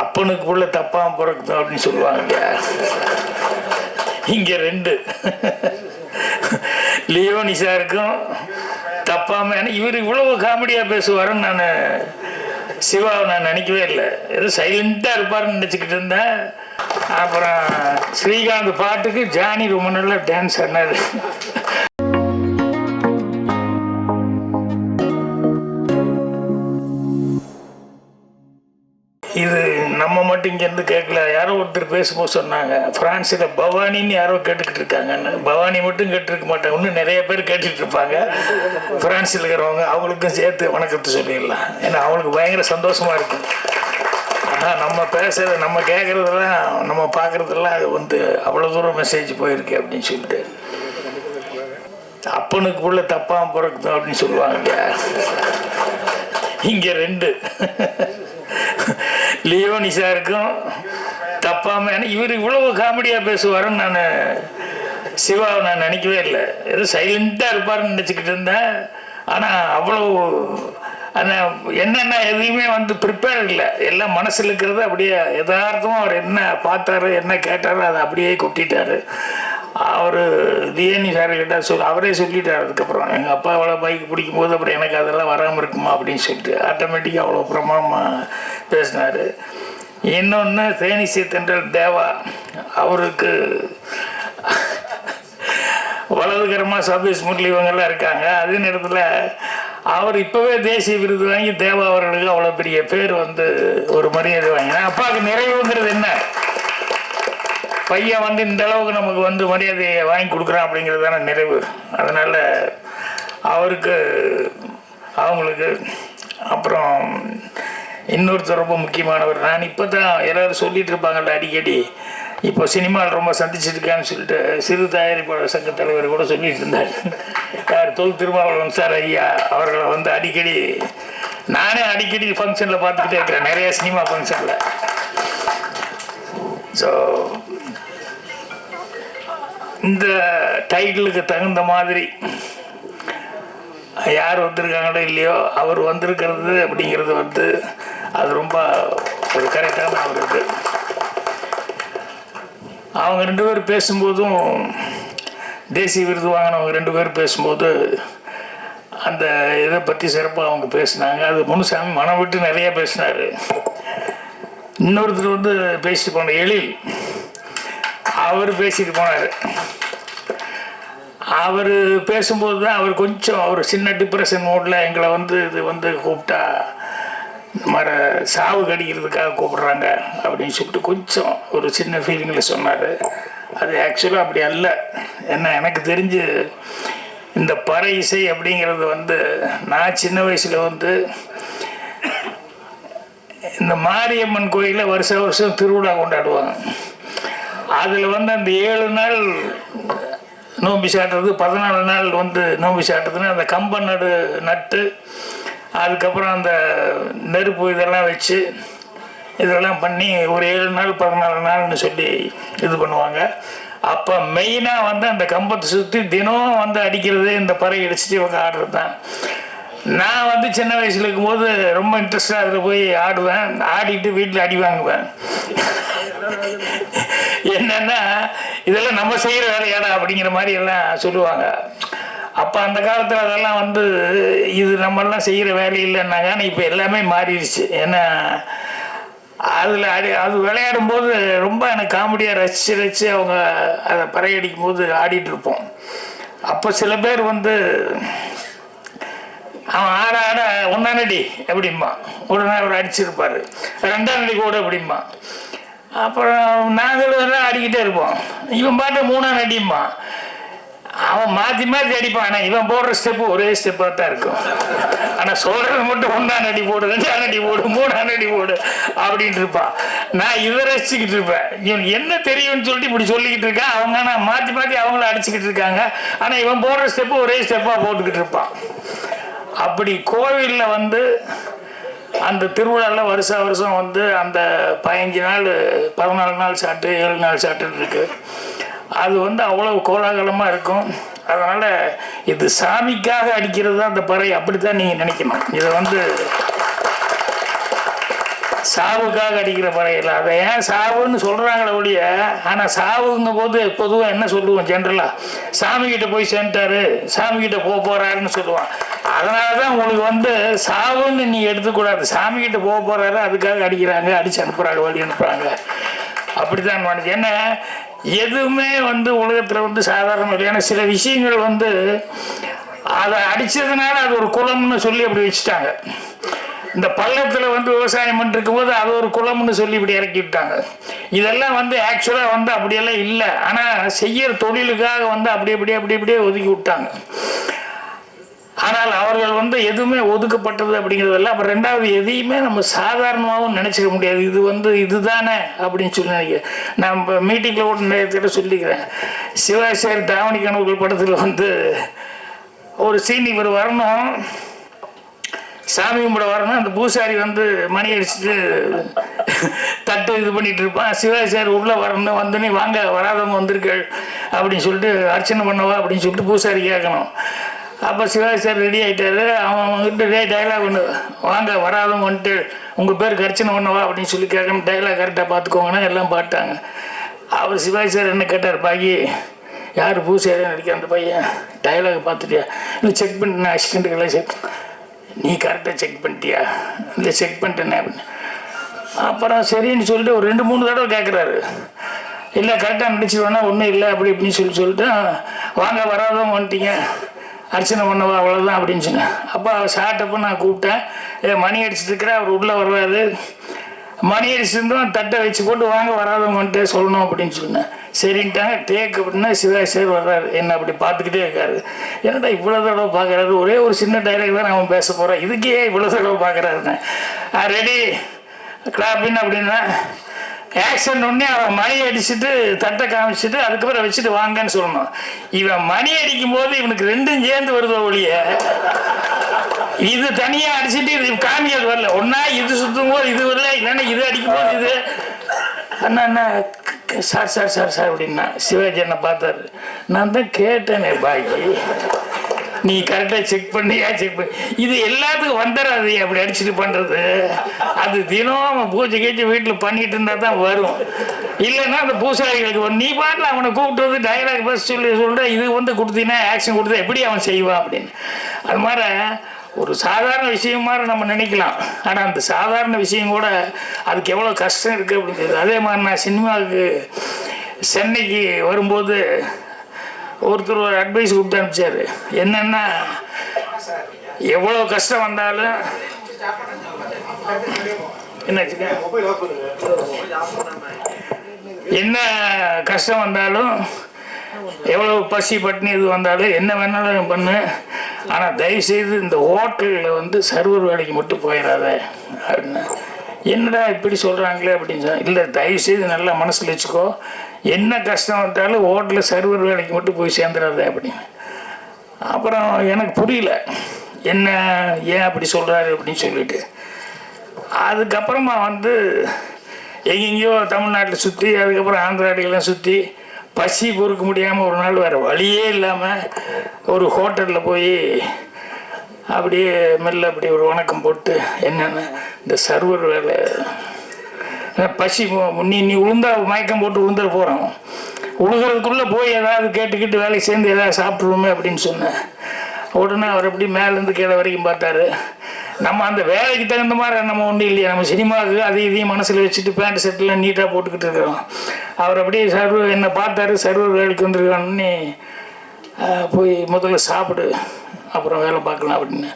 அப்பனுக்கு புள்ள தப்பாம பிறக்குது அப்படின்னு சொல்லுவாங்க. இங்க ரெண்டு லியோனி சாருக்கும் தப்பாம, இவர் இவ்வளவு காமெடியா பேசுவாருன்னு நான் சிவாவை நான் நினைக்கவே இல்லை. ஏதோ சைலண்டா இருப்பாருன்னு நினைச்சுக்கிட்டு இருந்தேன். அப்புறம் ஸ்ரீகாந்த் பாட்டுக்கு ஜானி ரொம்ப நல்லா டான்ஸ் ஆடினாரு. இது நம்ம மட்டும் இங்கேருந்து கேட்கல, யாரோ ஒருத்தர் பேசும்போது சொன்னாங்க பிரான்ஸில் பவானின்னு யாரோ கேட்டுக்கிட்டு இருக்காங்கன்னு. பவானி மட்டும் கேட்டுருக்க மாட்டாங்க, இன்னும் நிறைய பேர் கேட்டுட்டு இருப்பாங்க பிரான்ஸில் இருக்கிறவங்க. அவங்களுக்கும் சேர்த்து வணக்கத்தை சொல்லிடலாம். ஏன்னா அவங்களுக்கு பயங்கர சந்தோஷமா இருக்கும். ஆனால் நம்ம பேசுறது, நம்ம கேட்குறதெல்லாம், நம்ம பார்க்குறதெல்லாம் அது வந்து அவ்வளோ தூரம் மெசேஜ் போயிருக்கு அப்படின்னு சொல்லிட்டு. அப்பனுக்கு புள்ள தப்பாம பிறக்குது அப்படின்னு சொல்லுவாங்க. இங்கே ரெண்டு லியோனி சாருக்கும் தப்பாம, இவர் இவ்வளவு காமெடியா பேசுவாருன்னு நான் சிவாவை நான் நினைக்கவே இல்லை. ஏதோ சைலண்டா இருப்பாருன்னு நினைச்சுக்கிட்டு இருந்தேன். ஆனால் அவ்வளவு என்னென்ன எதையுமே வந்து ப்ரிப்பேர் இல்லை, எல்லாம் மனசில் இருக்கிறது அப்படியே யதார்த்தமாக அவர் என்ன பார்த்தாரு என்ன கேட்டாரோ அதை அப்படியே கொட்டிட்டாரு. அவர் லியோனி சார்கிட்ட அவரே சொல்லிட்டார். அதுக்கப்புறம் எங்கள் அப்பா அவ்வளோ பைக் பிடிக்கும் போது அப்புறம் எனக்கு அதெல்லாம் வராமல் இருக்குமா அப்படின்னு சொல்லிட்டு ஆட்டோமேட்டிக்காக அவ்வளோ பிரமாதமாக பேசினார். இன்னொன்று தேனிசை தென்றல் தேவா, அவருக்கு வலதுகரமாக சபீஸ் முரளி இவங்கெல்லாம் இருக்காங்க. அதே நேரத்தில் அவர் இப்போவே தேசிய விருது வாங்கி தேவா அவர்களுக்கு அவ்வளோ பெரிய பேர் வந்து ஒரு மரியாதை வாங்கினா அப்பாவுக்கு நிறைவுங்கிறது என்ன, பையன் வந்து இந்த அளவுக்கு நமக்கு வந்து மரியாதையை வாங்கி கொடுக்குறான் அப்படிங்கிறது தானே நிறைவு. அதனால் அவருக்கு அவங்களுக்கு. அப்புறம் இன்னொருத்தர் ரொம்ப முக்கியமானவர், நான் இப்போ தான் எல்லோரும் சொல்லிட்டு இருப்பாங்கள்ல அடிக்கடி, இப்போ சினிமாவில் ரொம்ப சந்திச்சிருக்கான்னு சொல்லிட்டு சிறு தயாரிப்பாளர் சங்க தலைவர் கூட சொல்லிட்டு இருந்தார். யார், தொல் திருமாவளவன் சார் ஐயா அவர்களை வந்து அடிக்கடி நானே அடிக்கடி ஃபங்க்ஷனில் பார்த்துக்கிட்டே இருக்கிறேன், நிறைய சினிமா ஃபங்க்ஷனில். ஸோ இந்த டைட்டிலுக்கு தகுந்த மாதிரி யார் வந்திருக்காங்களோ இல்லையோ அவர் வந்திருக்கிறது அப்படிங்கிறது வந்து அது ரொம்ப ஒரு கரெக்டான ஒரு இது. அவங்க ரெண்டு பேர் பேசும்போதும், தேசிய விருது வாங்கினவங்க ரெண்டு பேர் பேசும்போது அந்த இதை பற்றி சிறப்பாக அவங்க பேசினாங்க. அது முனுசாமி மனம் விட்டு நிறைய பேசினார். இன்னொருத்தர் வந்து பேசிட்டு போன எழில், அவர் பேசிட்டு போனார். அவர் பேசும்போது தான் அவர் கொஞ்சம் ஒரு சின்ன டிப்ரெஷன் மோடில் எங்களை வந்து இது வந்து கூப்பிட்டா மாதிரி சாவு கடிக்கிறதுக்காக கூப்பிட்றாங்க அப்படின்னு சொல்லிட்டு கொஞ்சம் ஒரு சின்ன ஃபீலிங்கில் சொன்னார். அது ஆக்சுவலாக அப்படி அல்ல. ஏன்னா எனக்கு தெரிஞ்சு இந்த பறை இசை அப்படிங்கிறது வந்து நான் சின்ன வயசில் வந்து இந்த மாரியம்மன் கோயிலில் வருஷ வருஷம் திருவிழா கொண்டாடுவாங்க. அதில் வந்து அந்த 7 நாள் நோம்பி சாட்டுறது, 14 நாள் வந்து நோம்பி சாட்டுறதுன்னு அந்த கம்ப நட்டு அதுக்கப்புறம் அந்த நெருப்பு இதெல்லாம் வச்சு இதெல்லாம் பண்ணி ஒரு 7 நாள் 14 நாள்னு சொல்லி இது பண்ணுவாங்க. அப்போ மெயினாக வந்து அந்த கம்பத்தை சுற்றி தினம் வந்து அடிக்கிறது, இந்த பறை அடிச்சுட்டு இவங்க ஆடுறது தான். நான் வந்து சின்ன வயசில் இருக்கும்போது ரொம்ப இன்ட்ரெஸ்டாக அதில் போய் ஆடுவேன். ஆடிட்டு வீட்டில் அடி வாங்குவேன். என்னன்னா இதெல்லாம் நம்ம செய்கிற வேலையாடா அப்படிங்கிற மாதிரி எல்லாம் சொல்லுவாங்க. அப்போ அந்த காலத்தில் அதெல்லாம் வந்து இது நம்மெல்லாம் செய்கிற வேலை இல்லைன்னாங்க. ஆனால் இப்போ எல்லாமே மாறிடுச்சு. ஏன்னா அதில் அது விளையாடும்போது ரொம்ப எனக்கு காமெடியாக ரசித்து அவங்க அதை பறையடிக்கும் போது ஆடிட்டு இருப்போம். அப்போ சில பேர் வந்து அவன் ஆட ஒன்றாம் நடி அப்படிம்பா, உடனே அவர் அடிச்சிருப்பார். 2ஆம் நடி கூட அப்படிம்பா. அப்புறம் நாங்களும் எல்லாம் ஆடிக்கிட்டே இருப்போம். இவன் பாட்டு 3ஆம் நடிம்பா. அவன் மாற்றி மாற்றி அடிப்பான். ஆனால் இவன் போடுற ஸ்டெப்பு ஒரே ஸ்டெப்பாக தான் இருக்கும். ஆனால் சொல்கிறது மட்டும் 1ஆம் நடி போடு, 2ஆம் நடி போடு, 3ஆம் நடி போடு அப்படின்ட்டு இருப்பான். நான் இதை ரசிச்சுக்கிட்டு இருப்பேன். இவன் என்ன தெரியும்னு சொல்லிட்டு இப்படி சொல்லிக்கிட்டு இருக்கான். அவங்க ஆனால் மாற்றி மாற்றி அவங்கள அடிச்சுக்கிட்டு இருக்காங்க. ஆனால் இவன் போடுற ஸ்டெப்பு ஒரே ஸ்டெப்பாக போட்டுக்கிட்டு இருப்பான். அப்படி கோவிலில் வந்து அந்த திருவிழாவில் வருஷ வருஷம் வந்து அந்த 15 நாள் 14 நாள் சாட்டு 7 நாள் சாட்டுன்னு இருக்கு. அது வந்து அவ்வளவு கோலாகலமாக இருக்கும். அதனால் இது சாமிக்காக அடிக்கிறது தான் அந்த பறை, அப்படித்தான் நீங்கள் நினைக்கணும். இதை வந்து சாவுக்காக அடிக்கிற பறையில். அதை ஏன் சாவுன்னு சொல்கிறாங்களே ஒழிய, ஆனால் சாவுங்க போது பொதுவாக என்ன சொல்லுவோம், ஜென்ரலாக சாமிக்கிட்ட போய் சேர்ந்துட்டாரு, சாமிக்கிட்ட போகிறாருன்னு சொல்லுவான். அதனால தான் உங்களுக்கு சாவுன்னு நீ எடுத்துக்கூடாது. சாமிக்கிட்ட போகிறாரு, அதுக்காக அடிக்கிறாங்க, அடித்து அனுப்புகிறாங்க, வழி அனுப்புகிறாங்க. அப்படி தான் நினைச்சு. ஏன்னா எதுவுமே உலகத்தில் சாதாரணம் இல்லை. ஏன்னா சில விஷயங்கள் அதை அடித்ததுனால அது ஒரு குலம்னு சொல்லி அப்படி வச்சுட்டாங்க. இந்த பள்ளத்தில் விவசாயம் பண்ணிருக்கும் போது அது ஒரு குளம்னு சொல்லி இப்படி இறக்கி விட்டாங்க. இதெல்லாம் ஆக்சுவலாக அப்படியெல்லாம் இல்லை. ஆனால் செய்யற தொழிலுக்காக அப்படியே ஒதுக்கி விட்டாங்க. ஆனால் அவர்கள் எதுவுமே ஒதுக்கப்பட்டது அப்படிங்கிறதெல்லாம். அப்புறம் ரெண்டாவது, எதையுமே நம்ம சாதாரணமாகவும் நினச்சிக்க முடியாது. இதுதானே அப்படின்னு சொல்லி நினைக்கிறேன். நான் இப்போ மீட்டிங்கில் கூட நிறைய சொல்லிக்கிறேன். சிவாசாரி தாவணி கனவுகள் படத்தில் ஒரு சீன், இவர் வரணும், சாமி கும்பிட வரணும். அந்த பூசாரி மணி அடிச்சுட்டு தட்டு இது பண்ணிட்டு இருப்பான். சிவாசாரி உள்ளே வரணும், வந்தோடனே வாங்க வராதவங்க வந்திருக்கள் அப்படின்னு சொல்லிட்டு அர்ச்சனை பண்ணவா அப்படின்னு சொல்லிட்டு பூசாரி கேட்கணும். அப்போ சிவாசாரி ரெடி ஆகிட்டாரு. அவன் டைலாக் ஒன்று, வாங்க வராதவங்க வந்துட்டு உங்கள் பேருக்கு அர்ச்சனை பண்ணவா அப்படின்னு சொல்லி கேட்கணும். டைலாக் கரெக்டாக பார்த்துக்கோங்கன்னா எல்லாம் பாட்டாங்க. அவர் சிவாசாரி என்ன கேட்டார், பாக்கி யார் பூசாரி நடிக்க அந்த பையன் டைலாக் பார்த்துட்டியா, இல்லை செக் பண்ணிட்டேன், அசிஸ்டண்ட்டுக்கெல்லாம் செக், நீ கரெக்டாக செக் பண்ணிட்டியா, இல்லை செக் பண்ணிட்டேனே அப்படின்னு. அப்புறம் சரின்னு சொல்லிட்டு ஒரு 2-3 தடவை கேட்குறாரு. இல்லை கரெக்டாக நடிச்சிருவேன்னா ஒன்றும் இல்லை அப்படி இப்படின்னு சொல்லிட்டு வாங்க வராதவங்க வந்துட்டீங்க அர்ச்சனை பண்ணவா அவ்வளோதான் அப்படின்னு சொன்னேன். அப்போ அவர் ஷார்ட்டப்போ நான் கூப்பிட்டேன், மணி அடிச்சுட்டு இருக்கிறேன், அவர் உள்ளே வர்றாரு, மணி அடிச்சுருந்தோம் தட்டை வச்சு போட்டு வாங்க வராதவங்க வந்துட்டு சொல்லணும் அப்படின்னு சொன்னேன். சரின்ட்டாங்க. டேக் அப்படின்னா சிவாசாரி வர்றாரு, என்ன அப்படி பார்த்துக்கிட்டே இருக்காரு. என்னடா இவ்வளோ தடவை பார்க்குறாரு, ஒரே ஒரு சின்ன டைலாக் தான் அவன் பேச போகிறான், இதுக்கே இவ்வளோ தடவை பார்க்குறாருன்னு. ரெடி கிளாப்பின்னு அப்படின்னா ஆக்ஷன் ஒன்றே அவன் மணி அடிச்சுட்டு தட்டை காமிச்சிட்டு அதுக்கப்புறம் வச்சுட்டு வாங்கன்னு சொல்லணும். இவன் மணி அடிக்கும் போது இவனுக்கு 2ம் சேர்ந்து வருதோ ஒழிய இது தனியாக அடிச்சுட்டு இது காமியாது வரல. ஒன்றா இது சுற்றும் போது இது வரல, இல்லைன்னா இது அடிக்கும் போது இது. அண்ணா சார் சார் சார் சார் அப்படின்னா சிவாஜி என்ன பார்த்தாரு. நான் தான் கேட்டேனே பாக்கி, நீ கரெக்டாக செக் பண்ணியா செக் பண்ணி, இது எல்லாத்துக்கும் வந்துடாது அப்படி அடிச்சுட்டு பண்ணுறது. அது தினம் பூஜை கேச்சு வீட்டில் பண்ணிட்டு இருந்தால் தான் வரும். இல்லைன்னா அந்த பூசாரிகளுக்கு நீ பாட்டில் அவனை கூப்பிட்டு டைலாக் பஸ் சொல்லிட்டு இது கொடுத்தீங்கன்னா ஆக்ஷன் கொடுத்தா எப்படி அவன் செய்வான் அப்படின்னு. அது மாதிரி ஒரு சாதாரண விஷயம் மாதிரி நம்ம நினைக்கலாம். ஆனால் அந்த சாதாரண விஷயம் கூட அதுக்கு எவ்வளோ கஷ்டம் இருக்குது அப்படிங்கிறது. அதே மாதிரி நான் சினிமாவுக்கு சென்னைக்கு வரும்போது ஒருத்தர் ஒரு அட்வைஸ் கொடுத்து அனுப்பிச்சார். என்னென்னா, எவ்வளோ கஷ்டம் வந்தாலும் என்ன கஷ்டம் வந்தாலும், எவ்வளோ பசி பட்டினி இது வந்தாலும் என்ன வேணாலும் பண்ணு, ஆனால் தயவுசெய்து இந்த ஹோட்டலில் சர்வர் வேலைக்கு மட்டும் போயிடாத அப்படின்னு. என்னடா இப்படி சொல்கிறாங்களே அப்படின்னு சொன்னால், இல்லை தயவுசெய்து நல்லா மனசில் வச்சுக்கோ, என்ன கஷ்டம் வந்தாலும் ஹோட்டலில் சர்வர் வேலைக்கு மட்டும் போய் சேர்ந்துடாத அப்படின்னு. அப்புறம் எனக்கு புரியல என்ன ஏன் அப்படி சொல்கிறாரு அப்படின்னு சொல்லிட்டு. அதுக்கப்புறமா எங்கெங்கேயோ தமிழ்நாட்டில் சுற்றி, அதுக்கப்புறம் ஆந்திராடிகள்லாம் சுற்றி பசி பொறுக்க முடியாமல் ஒரு நாள் வேறு வழியே இல்லாமல் ஒரு ஹோட்டலில் போய் அப்படியே மெல்ல அப்படி ஒரு வணக்கம் போட்டு, என்னென்ன இந்த சர்வர் வேலை பசி, நீ உளுந்தா மயக்கம் போட்டு உளுந்துட போகிறோம், உழுகிறதுக்குள்ளே போய் ஏதாவது கேட்டுக்கிட்டு வேலைக்கு சேர்ந்து ஏதாவது சாப்பிட்ருவோமே அப்படின்னு சொன்னேன். உடனே அவர் அப்படி மேலேருந்து கீழே வரைக்கும் பார்த்தாரு. நம்ம அந்த வேலைக்கு தகுந்த மாதிரி நம்ம ஒன்றும் இல்லையா, நம்ம சினிமாவுக்கு அதையும் இதையும் மனசில் வச்சுட்டு பேண்ட் ஷர்ட்லாம் நீட்டாக போட்டுக்கிட்டு இருக்கிறோம். அவர் அப்படியே சர்வர் என்னை பார்த்தாரு, சர்வர் வேலைக்கு வந்துருக்கான்னு, போய் முதல்ல சாப்பிடு அப்புறம் வேலை பார்க்கலாம் அப்படின்னு.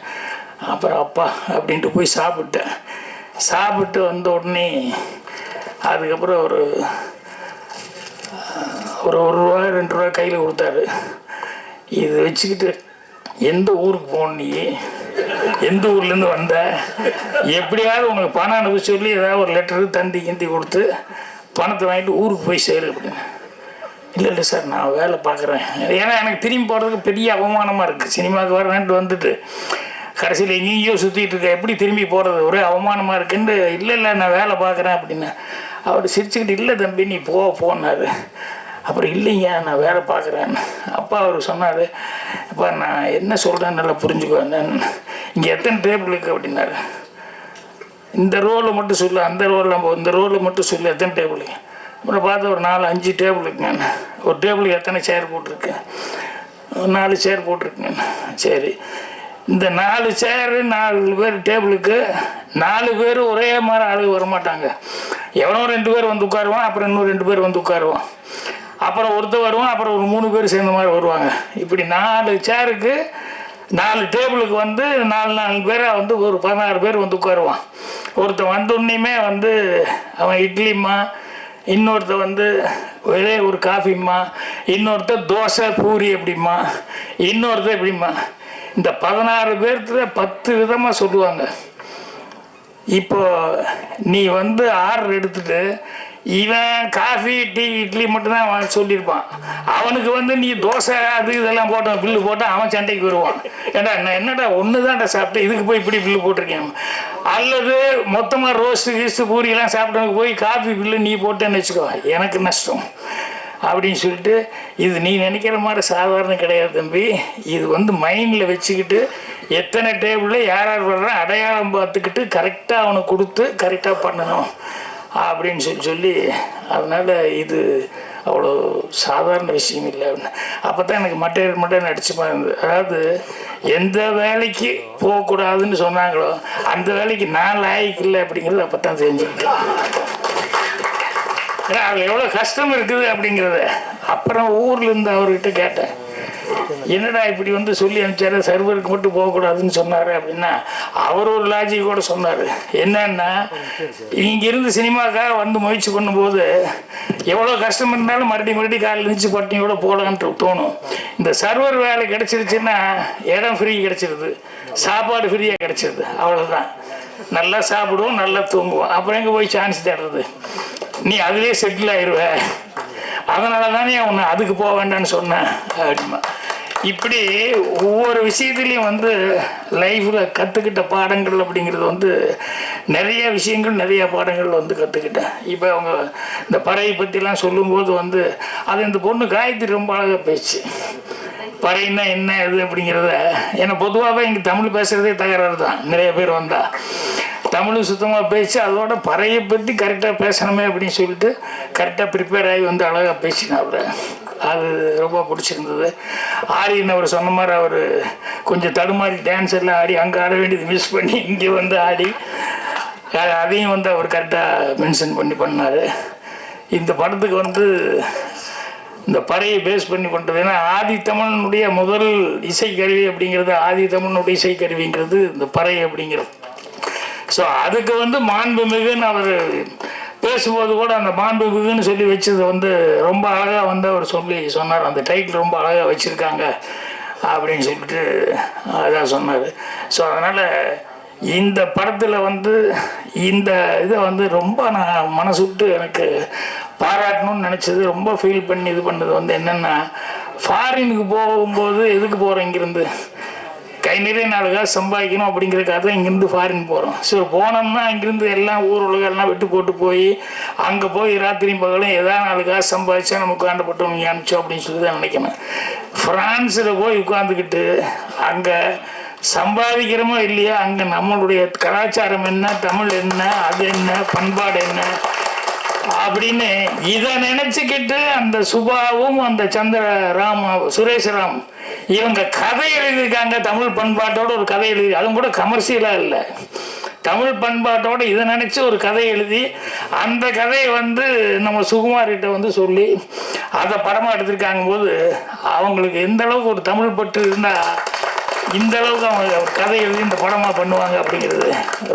அப்புறம் அப்பா அப்படின்ட்டு போய் சாப்பிட்டேன். சாப்பிட்டு வந்த உடனே அதுக்கப்புறம் ஒரு ரூபா 2 ரூபா கையில் கொடுத்தாரு. இது வச்சுக்கிட்டு எந்த ஊருக்கு போகணும், நீ எந்த ஊர்லேருந்து வந்த, எப்படியாவது உனக்கு பணம் அனுப்பி சொல்லி ஏதாவது ஒரு லெட்டரு தந்தி கிந்தி கொடுத்து பணத்தை வாங்கிட்டு ஊருக்கு போய் சேரு அப்படின்னு. இல்லை சார் நான் வேலை பார்க்குறேன். ஏன்னா எனக்கு திரும்பி போகிறதுக்கு பெரிய அவமானமாக இருக்குது. சினிமாவுக்கு வரேன்ட்டு வந்துட்டு கடைசியில் எங்கேயோ சுற்றிட்டு இருக்க, எப்படி திரும்பி போகிறது, ஒரே அவமானமாக இருக்குன்னு. இல்லை நான் வேலை பார்க்குறேன் அப்படின்னு. அவர் சிரிச்சுக்கிட்டு, இல்லை தம்பி நீ போனார். அப்புறம் இல்லைங்க நான் வேலை பார்க்குறேன். அப்பா அவர் சொன்னார், அப்பா நான் என்ன சொல்கிறேன்னு நல்லா புரிஞ்சுக்குவேன், இங்கே எத்தனை டேபிள் இருக்குது அப்படின்னாரு. இந்த ரோவில் மட்டும் சொல்லு, அந்த ரோவில் இந்த ரோவில் மட்டும் சொல்லு எத்தனை டேபிளுங்க. அப்புறம் பார்த்தா ஒரு 4-5 டேபிளுக்குங்க. ஒரு டேபிளுக்கு எத்தனை சேர் போட்டிருக்கேன்? 4 சேர் போட்டிருக்குங்க. சரி, இந்த 4 சேரு 4 பேர் டேபிளுக்கு 4 பேர் ஒரே மாதிரி ஆளுங்க வரமாட்டாங்க. எவனோ 2 பேர் வந்து உட்காருவான், அப்புறம் இன்னும் 2 பேர் வந்து உட்காருவான், அப்புறம் ஒருத்தர் வருவான், அப்புறம் ஒரு 3 பேர் சேர்ந்த மாதிரி வருவாங்க. இப்படி 4 சேருக்கு 4 டேபிளுக்கு வந்து 4 பேராக வந்து ஒரு 16 பேர் வந்து உட்காருவான். ஒருத்தன் வந்தோடனேயுமே வந்து அவன் இட்லிம்மா, இன்னொருத்தர் வந்து ஒரே ஒரு காஃபிம்மா, இன்னொருத்தர் தோசை பூரி எப்படிம்மா, இன்னொருத்தர் எப்படிம்மா. இந்த 16 பேர்த்துல 10 விதமாக சொல்லுவாங்க. இப்போ நீ வந்து ஆர்டர் எடுத்துட்டு இவன் காஃபி டீ இட்லி மட்டும்தான் அவன் சொல்லியிருப்பான். அவனுக்கு வந்து நீ தோசை அது இதெல்லாம் போட்டான் பில்லு போட்டால் அவன் சண்டைக்கு வருவான். ஏன்னா என்னடா ஒன்று தான்டா சாப்பிட்டேன், இதுக்கு போய் இப்படி பில்லு போட்டிருக்கேன். அல்லது மொத்தமாக ரோஸ்ட்டு கீஸ்ட்டு பூரியெல்லாம் சாப்பிட்டவனுக்கு போய் காஃபி பில்லு நீ போட்டேன்னு வச்சுக்கோ, எனக்கு நஷ்டம் அப்படின்னு சொல்லிட்டு, இது நீ நினைக்கிற மாதிரி சாதாரண கிடையாது தம்பி. இது வந்து மைண்டில் வச்சுக்கிட்டு எத்தனை டேபிளில் யார் யார் வர்ற அடையாளம் பார்த்துக்கிட்டு கரெக்டாக அவனுக்கு கொடுத்து கரெக்டாக பண்ணணும் அப்படின்னு சொல்லி அதனால் இது அவ்வளோ சாதாரண விஷயம் இல்லை அப்படின்னு. அப்போ தான் எனக்கு மட்டும் நடிச்சுமா இருந்தது. அதாவது எந்த வேலைக்கு போகக்கூடாதுன்னு சொன்னாங்களோ அந்த வேலைக்கு நான் லாய்க்கு இல்லை அப்படிங்கிறது அப்போ தான் தெரிஞ்சுக்கிட்டேன். ஏன்னா அதில் எவ்வளோ கஷ்டம் இருக்குது அப்படிங்கிறத. அப்புறம் ஊரில் இருந்து அவர்கிட்ட கேட்டேன், என்னடா இப்படி வந்து சொல்லி அனுப்பிச்சாரு, சர்வருக்கு மட்டும் போகக்கூடாதுன்னு சொன்னார் அப்படின்னா, அவர் ஒரு லாஜிக் கூட சொன்னார். என்னன்னா, இங்கிருந்து சினிமாக்காக வந்து முயற்சி பண்ணும்போது எவ்வளோ கஷ்டம் இருந்தாலும் மறுபடியும் காலையில் இருந்துச்சு பட்டினியோட போகலான்ட்டு தோணும். இந்த சர்வர் வேலை கிடச்சிருச்சுன்னா இடம் ஃப்ரீ கிடச்சிருது, சாப்பாடு ஃப்ரீயாக கிடச்சிருது, அவ்வளோதான். நல்லா சாப்பிடுவோம், நல்லா தூங்குவோம், அப்புறம் எங்கே போய் சான்ஸ் தேடுறது? நீ அதுலேயே செட்டில் ஆயிடுவ, அதனால தானே உன்னை அதுக்கு போக வேண்டான்னு சொன்னேன் அப்படிமா. இப்படி ஒவ்வொரு விஷயத்துலையும் வந்து லைஃப்பில் கற்றுக்கிட்ட பாடங்கள் அப்படிங்கிறது வந்து நிறைய விஷயங்கள் நிறைய பாடங்கள் வந்து கற்றுக்கிட்டேன். இப்போ அவங்க இந்த பறையை பற்றிலாம் சொல்லும்போது வந்து அது இந்த பொண்ணு காயத்ரி ரொம்ப அழகாக பேச்சு. பறைன்னா என்ன இது அப்படிங்கிறத, ஏன்னா பொதுவாகவே இங்கே தமிழ் பேசுகிறதே தகராறு தான். நிறைய பேர் வந்தால் தமிழ் சுத்தமாக பேசி அதோட பறையை பற்றி கரெக்டாக பேசணுமே அப்படின்னு சொல்லிட்டு கரெக்டாக ப்ரிப்பேர் ஆகி வந்து அழகாக பேசினா அவர். அது ரொம்ப பிடிச்சிருந்தது. ஆரியன் அவர் சொன்ன மாதிரி அவர் கொஞ்சம் தடுமாறி டான்ஸ் எல்லாம் ஆடி அங்கே ஆட வேண்டியது மிஸ் பண்ணி இங்கே வந்து ஆடி அதையும் வந்து அவர் கரெக்டாக மென்ஷன் பண்ணி பண்ணார். இந்த படத்துக்கு வந்து இந்த பறையை பேஸ் பண்ணி பண்ணுறது. ஏன்னா ஆதித்தமிழனுடைய முதல் இசைக்கருவி அப்படிங்கிறது, ஆதித்தமிழனுடைய இசைக்கருவிங்கிறது இந்த பறை அப்படிங்கிறது. ஸோ அதுக்கு வந்து மாண்புமிகுன்னு அவர் பேசும்போது கூட அந்த மாண்புமிகுன்னு சொல்லி வச்சது வந்து ரொம்ப அழகாக வந்து அவர் சொன்னார். அந்த டைட்டில் ரொம்ப அழகாக வச்சுருக்காங்க அப்படின்னு சொல்லிட்டு அதான் சொன்னார். ஸோ அதனால் இந்த படத்தில் வந்து இந்த இதை வந்து ரொம்ப நான் மனசு விட்டு எனக்கு பாராட்டணும்னு நினச்சது, ரொம்ப ஃபீல் பண்ணி இது பண்ணது வந்து என்னென்னா, ஃபாரினுக்கு போகும்போது எதுக்கு போகிறோம், இங்கேருந்து கை நிறைய 4 காசு சம்பாதிக்கணும் அப்படிங்கிறதுக்காக தான் இங்கேருந்து ஃபாரின் போகிறோம். ஸோ போனோம்னா இங்கேருந்து எல்லாம் ஊர் உலகெல்லாம் விட்டு போட்டு போய் அங்கே போய் ராத்திரியும் பகலும் ஏதாவது 4 காசு சம்பாதிச்சா நம்ம உட்காந்துப்பட்டோம் நீங்கள் அனுப்பிச்சோம் அப்படின்னு சொல்லி தான் நினைக்கணும். ஃப்ரான்ஸில் போய் உட்காந்துக்கிட்டு அங்கே சம்பாதிக்கிறோமோ இல்லையா, அங்கே நம்மளுடைய கலாச்சாரம் என்ன, தமிழ் என்ன, அது என்ன, பண்பாடு என்ன அப்படின்னு இதை நினச்சிக்கிட்டு அந்த சுபாவும் அந்த சுரேஷ்ராம் இவங்க கதை எழுதியிருக்காங்க. தமிழ் பண்பாட்டோட ஒரு கதை எழுதி, அதுவும் கூட கமர்ஷியலாக இல்லை, தமிழ் பண்பாட்டோட இதை நினச்சி ஒரு கதை எழுதி அந்த கதையை வந்து நம்ம சுகுமார்கிட்ட வந்து சொல்லி அதை படமாக எடுத்திருக்காங்க போது அவங்களுக்கு எந்த அளவுக்கு ஒரு தமிழ் பற்று இருந்தால் இந்த அளவுக்கு அவங்க ஒரு கதை எழுதி இந்த படமாக பண்ணுவாங்க அப்படிங்கிறது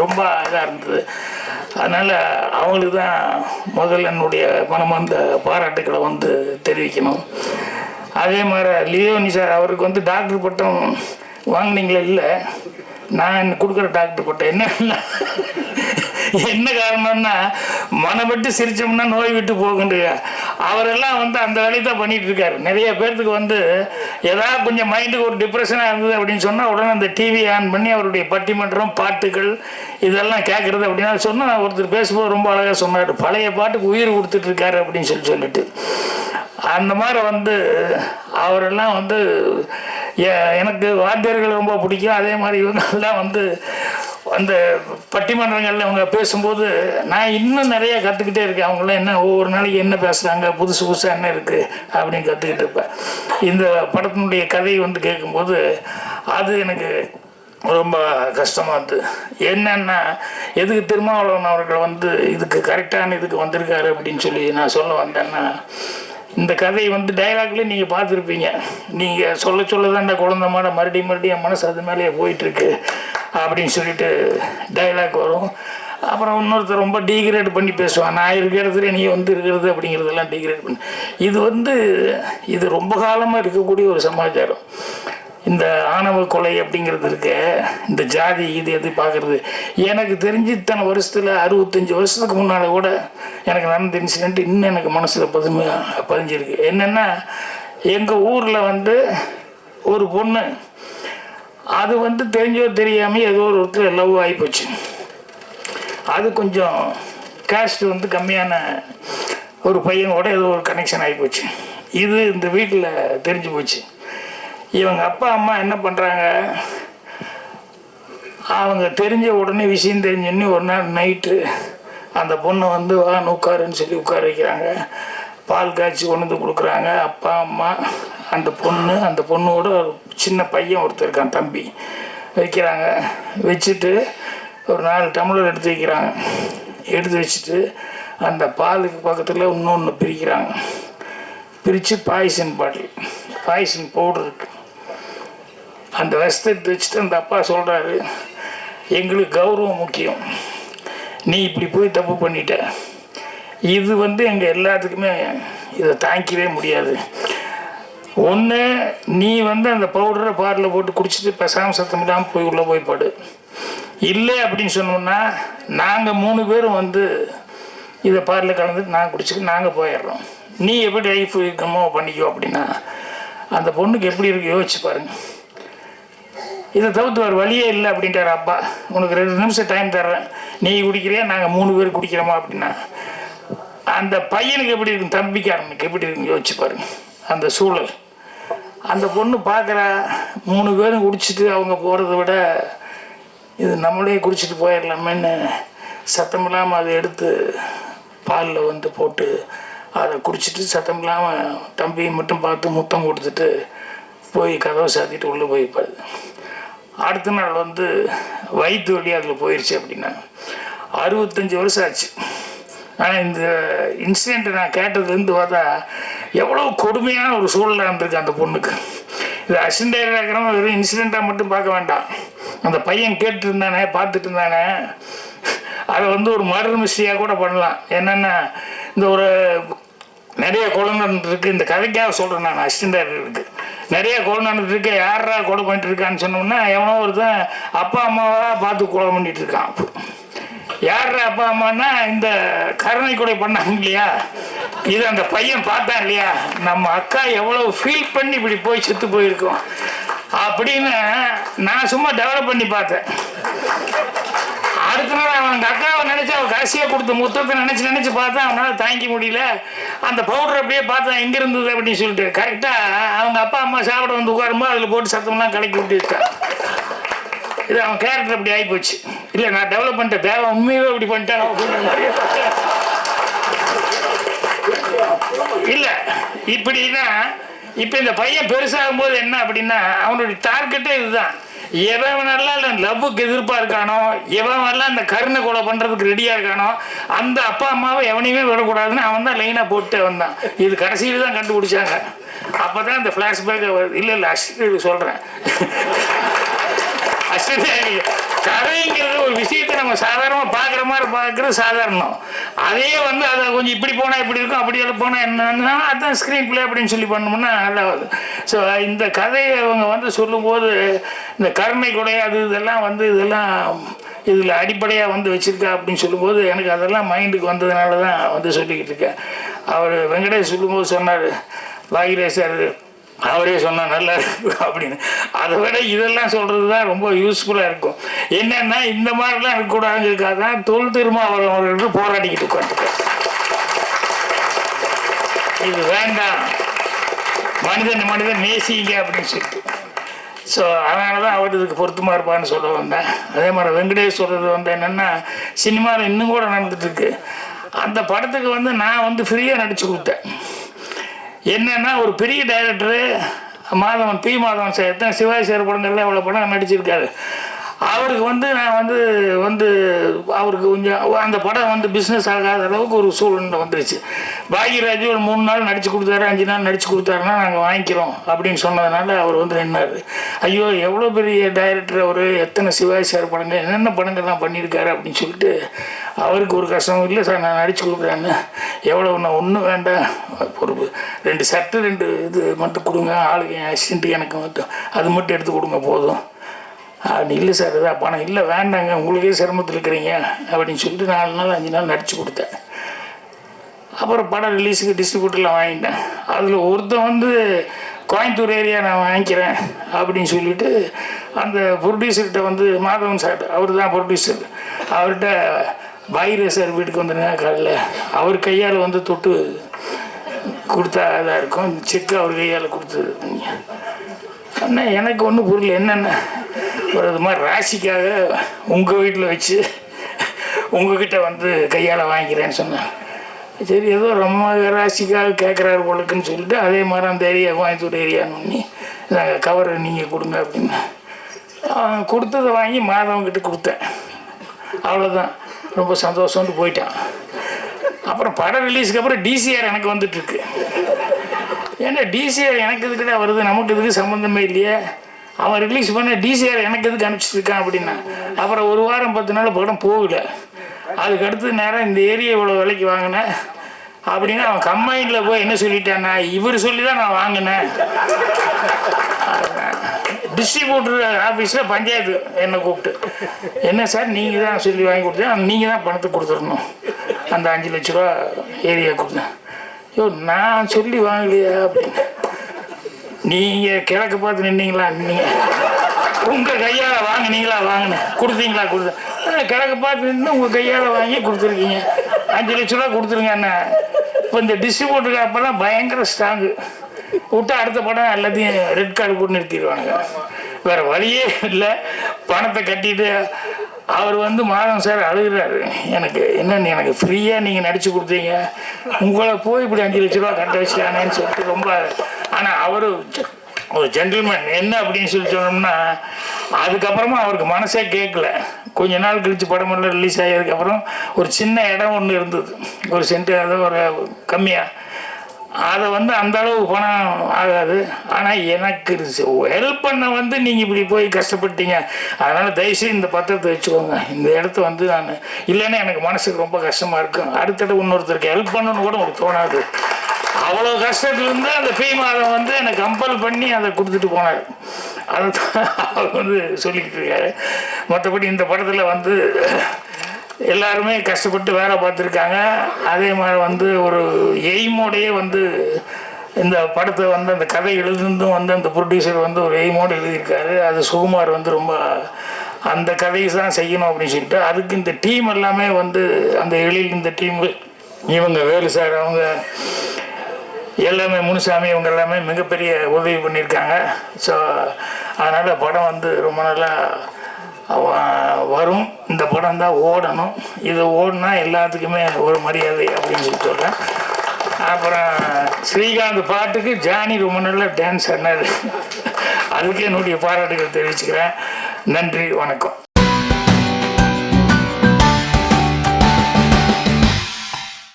ரொம்ப இதாக இருந்தது. அதனால் அவங்களுக்கு தான் முதல்ல என்னுடைய மனமார்ந்த பாராட்டுக்களை வந்து தெரிவிக்கணும். அதே மாதிரி லியோனி சார், அவருக்கு வந்து டாக்டர் பட்டம் வாங்கினீங்களே, இல்லை நான் கொடுக்குற டாக்டர் பட்டம் என்ன காரணம்னா, மனப்பட்டு சிரிச்சோம்னா நோய் விட்டு போகுண்டு. அவரெல்லாம் வந்து அந்த வேலையை தான் பண்ணிட்டு இருக்காரு. நிறைய பேர்த்துக்கு வந்து ஏதாவது கொஞ்சம் மைண்டுக்கு ஒரு டிப்ரெஷனாக இருந்தது அப்படின்னு சொன்னால் உடனே அந்த டிவி ஆன் பண்ணி அவருடைய பட்டிமன்றம் பாட்டுகள் இதெல்லாம் கேட்குறது அப்படின்னா சொன்னால், ஒருத்தர் பேசும்போது ரொம்ப அழகாக சொன்னார், பழைய பாட்டுக்கு உயிர் கொடுத்துட்ருக்காரு அப்படின்னு சொல்லிட்டு. அந்த மாதிரி வந்து அவரெல்லாம் வந்து எனக்கு வாத்தியர்கள் ரொம்ப பிடிக்கும். அதே மாதிரி இவங்கெல்லாம் வந்து அந்த பட்டிமன்றங்களில் அவங்க பேசும்போது நான் இன்னும் நிறையா கற்றுக்கிட்டே இருக்கேன். அவங்களாம் என்ன ஒவ்வொரு நாளைக்கு என்ன பேசுகிறாங்க, புதுசு புதுசாக என்ன இருக்குது அப்படின்னு கற்றுக்கிட்டு இருப்பேன். இந்த படத்தினுடைய கதையை வந்து கேட்கும்போது அது எனக்கு ரொம்ப கஷ்டமாக இருந்தது. என்னன்னா எதுக்கு திருமாவளவன் அவர்கள் வந்து இதுக்கு கரெக்டான இதுக்கு வந்திருக்காரு அப்படின்னு சொல்லி நான் சொல்ல வந்தேன்னா, இந்த கதையை வந்து டைலாக்லேயே நீங்கள் பார்த்துருப்பீங்க. நீங்கள் சொல்ல தான்டா குழந்த மாட மறுபடியும் என் மனசு அது மேலேயே போயிட்டுருக்கு அப்படின்னு சொல்லிட்டு டைலாக் வரும். அப்புறம் இன்னொருத்தர் ரொம்ப டீக்ரேட் பண்ணி பேசுவான், நான் இருக்கிற இடத்துல நீ வந்து இருக்கிறது அப்படிங்கிறதெல்லாம் டீக்ரேட் பண்ணி. இது ரொம்ப காலமாக இருக்கக்கூடிய ஒரு சமாச்சாரம். இந்த ஆணவ கொலை அப்படிங்கிறது இருக்கு, இந்த ஜாதி இது எது பார்க்குறது. எனக்கு தெரிஞ்சு இத்தனை வருஷத்தில் 65 வருஷத்துக்கு முன்னால் கூட எனக்கு நடந்த இன்சிடென்ட் இன்னும் எனக்கு மனசில் பதிஞ்சிருக்கு. என்னென்னா எங்கள் ஊரில் வந்து ஒரு பொண்ணு அது வந்து தெரிஞ்சோ தெரியாமல் ஏதோ ஒரு ஒருத்தர் லவ் ஆகிப்போச்சு. அது கொஞ்சம் காஸ்ட் வந்து கம்மியான ஒரு பையனோட ஏதோ ஒரு கனெக்ஷன் ஆகிப்போச்சு. இது இந்த வீட்டில் தெரிஞ்சு போச்சு. இவங்க அப்பா அம்மா என்ன பண்ணுறாங்க, அவங்க தெரிஞ்ச உடனே விஷயம் தெரிஞ்சோடனே ஒரு நாள் நைட்டு அந்த பொண்ணை வந்து உட்காருன்னு சொல்லி உட்கார வைக்கிறாங்க. பால் காய்ச்சி கொண்டு வந்து கொடுக்குறாங்க. அப்பா அம்மா அந்த பொண்ணோட சின்ன பையன் ஒருத்தர் இருக்கான், தம்பி, வைக்கிறாங்க. வச்சுட்டு ஒரு 4 டம்ளர் எடுத்து வைக்கிறாங்க. எடுத்து வச்சுட்டு அந்த பாலுக்கு பக்கத்தில் இன்னொன்று பிரிக்கிறாங்க. பிரித்து பாய்சன் பவுடர் இருக்குது. அந்த விஷத்தை எடுத்து வச்சுட்டு அந்த அப்பா சொல்கிறாரு, எங்களுக்கு கௌரவம் முக்கியம், நீ இப்படி போய் தப்பு பண்ணிட்ட, இது வந்து எங்கள் எல்லாத்துக்குமே இதை தாங்கிக்கவே முடியாது. ஒன்று நீ வந்து அந்த பவுடரை பாரில் போட்டு குடிச்சிட்டு பேசாமல் சத்தம் இல்லாமல் போய் உள்ளே போய் படு. இல்லை அப்படின்னு சொன்னோம்னா நாங்கள் 3 பேரும் வந்து இதை பாரில் கலந்துட்டு நாங்கள் குடிச்சிட்டு நாங்கள் போயிடுறோம், நீ எப்படி லைஃப் இருக்கமோ பண்ணிக்கோ அப்படின்னா. அந்த பொண்ணுக்கு எப்படி இருக்கு யோசிச்சு பாருங்க. இதை தவிர்த்து ஒரு வழியே இல்லை அப்படின்ட்டார் அப்பா. உனக்கு 2 நிமிஷம் டைம் தர்றேன், நீ குடிக்கிறியா, நாங்கள் 3 பேர் குடிக்கிறோமா அப்படின்னா. அந்த பையனுக்கு எப்படி இருக்கும், தம்பிக்காரனுக்கு எப்படி இருக்குன்னு யோசிச்சு பாருங்க அந்த சூழல். அந்த பொண்ணு பார்க்குறா, 3 பேரும் குடிச்சிட்டு அவங்க போகிறத விட இது நம்மளே குடிச்சிட்டு போயிடலாமேன்னு சத்தம் இல்லாமல் அதை எடுத்து பாலில் வந்து போட்டு அதை குடிச்சிட்டு சத்தம் இல்லாமல் தம்பியை மட்டும் பார்த்து முத்தம் கொடுத்துட்டு போய் கதவை சாத்திட்டு உள்ளே போய்ப்பாரு. அடுத்த நாள் வந்து வயிற்று வலி அதில் போயிடுச்சு அப்படின்னா. 65 வருஷம் ஆச்சு. ஆனால் இந்த இன்சிடெண்ட்டை நான் கேட்டதுலேருந்து பார்த்தா எவ்வளோ கொடுமையான ஒரு சூழலாக இருந்திருக்கு அந்த பொண்ணுக்கு. இது அசிஸ்டண்டாக இருக்கிறவங்க வெறும் இன்சிடெண்ட்டாக மட்டும் பார்க்க வேண்டாம். அந்த பையன் கேட்டு இருந்தானே, பார்த்துட்டு இருந்தானே, அதை வந்து ஒரு மர்டர் மிஸ்ட்ரியாக கூட பண்ணலாம். என்னென்னா இந்த ஒரு நிறைய கொலை நடந்துருக்கு. இந்த கதைக்காக சொல்கிறேன் நான், அசிஸ்டண்டாக இருக்குது நிறைய கொலை நடந்துருக்கு. யாரா கொலை பண்ணிட்டு இருக்கான்னு சொன்னோம்னா எவனோ ஒருத்தன் அப்பா அம்மாவாக பார்த்து கொலை பண்ணிட்டு இருக்கான். யார் அப்பா அம்மானா இந்த கருணை கொலை பண்ணாங்க இல்லையா, இது அந்த பையன் பார்த்தான் இல்லையா, நம்ம அக்கா எவ்வளோ ஃபீல் பண்ணி இப்படி போய் செத்து போயிருக்கோம் அப்படின்னு நான் சும்மா டெவலப் பண்ணி பார்த்தேன். அடுத்த நாள் அவங்க அக்காவை நினச்சி அவள் கடைசியாக கொடுத்த முத்தத்தை நினச்சி பார்த்தா அவனால் தாங்கிக்க முடியல. அந்த பவுடர் அப்படியே பார்த்தா எங்கே இருந்தது அப்படின்னு சொல்லிட்டு கரெக்டாக அவங்க அப்பா அம்மா சாப்பிட வந்து உட்காரும்போது அதில் போட்டு சத்தம்லாம் கலக்கி விட்டுட்டான். இது அவன் கேரக்டர் அப்படி ஆகி போச்சு. இல்லை நான் டெவலப் பண்ணிட்டேன், தேவை உண்மையாகவே அப்படி பண்ணிட்டான் அப்படின்ற மாதிரி. இல்லை இப்படின்னா இப்போ இந்த பையன் பெருசாகும் போது என்ன அப்படின்னா அவனுடைய டார்கெட்டே இதுதான். எவனெல்லாம் இல்லை லவ்வுக்கு எதிர்ப்பாக இருக்கானோ, எவனெல்லாம் இந்த கருணை கொலை பண்ணுறதுக்கு ரெடியாக இருக்கானோ, அந்த அப்பா அம்மாவை எவனையுமே விடக்கூடாதுன்னு அவன் தான் லைனாக போட்டு வந்தான். இது கடைசியில் தான் கண்டுபிடிச்சாங்க. அப்போ தான் இந்த ஃப்ளாஷ்பேக் வருது. இல்லை அஷ்டத்துக்கு சொல்கிறேன். கதைங்கிறது ஒரு விஷயத்தை நம்ம சாதாரணமாக பார்க்குற மாதிரி பார்க்குறது சாதாரணம். அதே வந்து அதை கொஞ்சம் இப்படி போனால் இப்படி இருக்கும், அப்படி எல்லாம் போனால் என்னன்னா அதுதான் ஸ்க்ரீன் பிளே அப்படின்னு சொல்லி பண்ணோம்னா நல்லா வருது. ஸோ இந்த கதையை அவங்க வந்து சொல்லும்போது இந்த கருணை கொடை அது இதெல்லாம் வந்து இதில் அடிப்படையாக வந்து வச்சுருக்கா அப்படின்னு சொல்லும்போது எனக்கு அதெல்லாம் மைண்டுக்கு வந்ததுனால தான் வந்து சொல்லிக்கிட்டு இருக்கேன். அவர் வெங்கடேஷ் சொல்லும்போது சொன்னார், பாகிரேஷ் சார் அவரே சொன்னால் நல்லா இருக்கும் அப்படின்னு. அதை விட இதெல்லாம் சொல்கிறது தான் ரொம்ப யூஸ்ஃபுல்லாக இருக்கும். என்னென்னா இந்த மாதிரிலாம் இருக்கக்கூடாதுங்கிறதுக்காக தான் தொல் திருமாவளவன் அவர்கள் போராடிக்கிட்டு உட்காந்துருக்கேன். இது வேண்டாம், மனிதன் நேசிங்க அப்படின்னு சொல்லிட்டு. ஸோ அதனால தான் அவர் இதுக்கு பொருத்தமாக இருப்பான்னு சொல்ல வந்தேன். அதே மாதிரி வெங்கடேஷ் சொல்கிறது வந்து என்னென்னா, சினிமாவில் இன்னும் கூட நடந்துகிட்ருக்கு. அந்த படத்துக்கு வந்து நான் வந்து ஃப்ரீயாக நடித்து கொடுத்தேன். என்னென்னா, ஒரு பெரிய director Madhavan, P Madhavan sir, எத்தனை சிவாஜி சார் படங்கள்லாம் இவ்வளோ படம் நடிச்சிருக்காரு. அவருக்கு வந்து நான் வந்து அவருக்கு கொஞ்சம் அந்த படம் வந்து பிஸ்னஸ் ஆகாத அளவுக்கு ஒரு சூழ்நிலை வந்துருச்சு. பாக்யராஜ் ஒரு 3 நாள் நடித்து கொடுத்தாரு, 5 நாள் நடித்து கொடுத்தாருன்னா நாங்கள் வாங்கிக்கிறோம் அப்படின்னு சொன்னதுனால அவர் வந்து நின்னார். ஐயோ, எவ்வளோ பெரிய டைரக்டர் அவர், எத்தனை சிவாஜி சார் படங்கள், என்னென்ன படங்கள்லாம் பண்ணியிருக்காரு அப்படின்னு சொல்லிட்டு அவருக்கு ஒரு கஷ்டம். இல்லை சார், நான் நடித்து கொடுக்குறேன்னு. எவ்வளோ, நான் ஒன்றும் வேண்டாம், ஒரு 2 சர்ட்டு 2 இது மட்டும் கொடுங்க, ஆளுக்கு என் அசிஸ்டண்ட்டு எனக்கு மட்டும் அது மட்டும் எடுத்து கொடுங்க போதும் அப்படி. இல்லை சார், இதான் பணம் இல்லை, வேண்டாங்க, உங்களுக்கே சிரமத்தில் இருக்கிறீங்க அப்படின்னு சொல்லிட்டு 4 நாள் 5 நாள் நடித்து கொடுத்தேன். அப்புறம் படம் ரிலீஸுக்கு டிஸ்ட்ரிபியூட்டரில் வாங்கிட்டேன். அதில் ஒருத்தன் வந்து கோயம்புத்தூர் ஏரியா நான் வாங்கிக்கிறேன் அப்படின்னு சொல்லிவிட்டு அந்த ப்ரொடியூசர்கிட்ட வந்து மாதவன் சார், அவர் தான் ப்ரொடியூசர், அவர்கிட்ட பாயிரே சார் வீட்டுக்கு வந்துடுங்க காலையில், அவர் கையால் வந்து தொட்டு கொடுத்தா இதாக இருக்கும், செக்கு அவர் கையால் கொடுத்துருங்க. அண்ணா எனக்கு ஒன்றும் புரியல, என்னென்ன ஒரு இது மாதிரி ராசிக்காக உங்கள் வீட்டில் வச்சு உங்ககிட்ட வந்து கையால் வாங்கிக்கிறேன்னு சொன்னேன். சரி, ஏதோ ரொம்ப ராசிக்காக கேட்குறாரு போலுக்குன்னு சொல்லிட்டு அதே மாதிரி அந்த ஏரியா கோயம்புத்தூர் ஏரியான்னு பண்ணி நாங்கள் கவரை நீங்கள் கொடுங்க அப்படின்னு கொடுத்ததை வாங்கி மாதவங்கிட்ட கொடுத்தேன். அவ்வளோதான், ரொம்ப சந்தோஷம்னு போயிட்டான். அப்புறம் படம் ரிலீஸுக்கு அப்புறம் டிசிஆர் எனக்கு வந்துட்டுருக்கு. ஏன்னா டிசிஆர் எனக்கு எதுக்கிட்ட வருது, நமக்கு இதுக்கு சம்மந்தமே இல்லையே, அவன் ரிலீஸ் பண்ண டிசிஆர் எனக்கு எதுக்கு அனுப்பிச்சிருக்கான் அப்படின்னா. அப்புறம் 1 வாரம் 10 நாள் படம் போகல. அதுக்கடுத்து நேரம் இந்த ஏரியா இவ்வளோ விலைக்கு வாங்கினேன் அப்படின்னா அவன் கம்பைனில் போய் என்ன சொல்லிட்டான்னா, இவர் சொல்லி தான் நான் வாங்கினேன். டிஸ்ட்ரிபியூட்டர் ஆஃபீஸில் பஞ்சாயத்து என்னை கூப்பிட்டு, என்ன சார் நீங்கள் தான் சொல்லி வாங்கி கொடுத்தேன், நீங்கள் தான் பணத்தை கொடுத்துடணும், அந்த 5 லட்ச ரூபா ஏரியா கொடுத்தேன். ஐயோ, நான் சொல்லி வாங்கலையா அப்படின்னு. நீங்கள் கிழக்கு பார்த்து நின்னீங்களா, நீங்கள் உங்கள் கையால் வாங்கினீங்களா, வாங்கினேன், கொடுத்தீங்களா, கொடுத்தேன், கிழக்கு பார்த்து நின்று உங்கள் கையால் வாங்கி கொடுத்துருக்கீங்க, 5 லட்ச ரூபா கொடுத்துருங்க அண்ணா. இப்போ இந்த டிஸ்ட்ரிபியூட்டருக்கு அப்போ தான் பயங்கர ஸ்ட்ராங்கு, விட்டு அடுத்த படம் எல்லாத்தையும் ரெட் கார்டு போட்டு நிறுத்திடுவானுங்க. வேறு வழியே இல்லை, பணத்தை கட்டிட்டு அவர் வந்து மாதவன் சார் அழுகிறாரு, எனக்கு என்னென்னு, எனக்கு ஃப்ரீயாக நீங்கள் நடித்து கொடுத்தீங்க, உங்களை போய் இப்படி 5 லட்ச ரூபா கட்ட வச்சுக்கானேன்னு சொல்லிட்டு ரொம்ப. ஆனால் அவர் ஒரு ஜென்டில்மேன் என்ன அப்படின்னு சொல்லி சொன்னோம்னா, அதுக்கப்புறமா அவருக்கு மனசே கேட்கல. கொஞ்ச நாள் கழித்து படமெல்லாம் ரிலீஸ் ஆகியதுக்கப்புறம் ஒரு சின்ன இடம் ஒன்று இருந்தது, ஒரு சென்ட், அது ஒரு கம்மியாக, அதை வந்து அந்த அளவு பணம் ஆகாது. ஆனால் எனக்கு ஹெல்ப் பண்ண வந்து நீங்கள் இப்படி போய் கஷ்டப்பட்டீங்க, அதனால் தயவுசெய்து இந்த பத்திரத்தை வச்சுக்கோங்க, இந்த இடத்த வந்து நான் இல்லைன்னா எனக்கு மனசுக்கு ரொம்ப கஷ்டமாக இருக்கும், அடுத்தது இன்னொருத்தருக்கு ஹெல்ப் பண்ணணும்னு கூட உங்களுக்கு தோணாது. அவ்வளோ கஷ்டத்துலேருந்து அந்த பி மாதம் வந்து என்னை கம்பல் பண்ணி அதை கொடுத்துட்டு போனார். அதை அவர் வந்து சொல்லிக்கிட்டு இருக்காரு. மற்றபடி இந்த படத்தில் வந்து எல்லாருமே கஷ்டப்பட்டு வேலை பார்த்துருக்காங்க. அதே மாதிரி வந்து ஒரு எய்மோடையே வந்து இந்த படத்தை வந்து அந்த கதை எழுதுந்தும் வந்து அந்த ப்ரொடியூசர் வந்து ஒரு எய்மோடு எழுதியிருக்காரு. அது சுகுமார் வந்து ரொம்ப அந்த கதையை தான் செய்யணும் அப்படின்னு சொல்லிட்டு அதுக்கு இந்த டீம் எல்லாமே வந்து அந்த எழில் இந்த டீம், இவங்க வேலு சார், அவங்க எல்லாமே, முனுசாமி, இவங்க எல்லாமே மிகப்பெரிய உதவி பண்ணியிருக்காங்க. ஸோ அதனால் படம் வந்து ரொம்ப நல்லா வரும். இந்த படம் தான் ஓடணும், இது ஓடினா எல்லாத்துக்குமே ஒரு மரியாதை அப்படின்னு சொல்லி சொல்கிறேன். அப்புறம் ஸ்ரீகாந்த் பாட்டுக்கு ஜானி ரொம்ப நல்லா டான்ஸ் ஆடினார், அதுக்கு என்னுடைய பாராட்டுகள் தெரிவிச்சுக்கிறேன். நன்றி, வணக்கம்.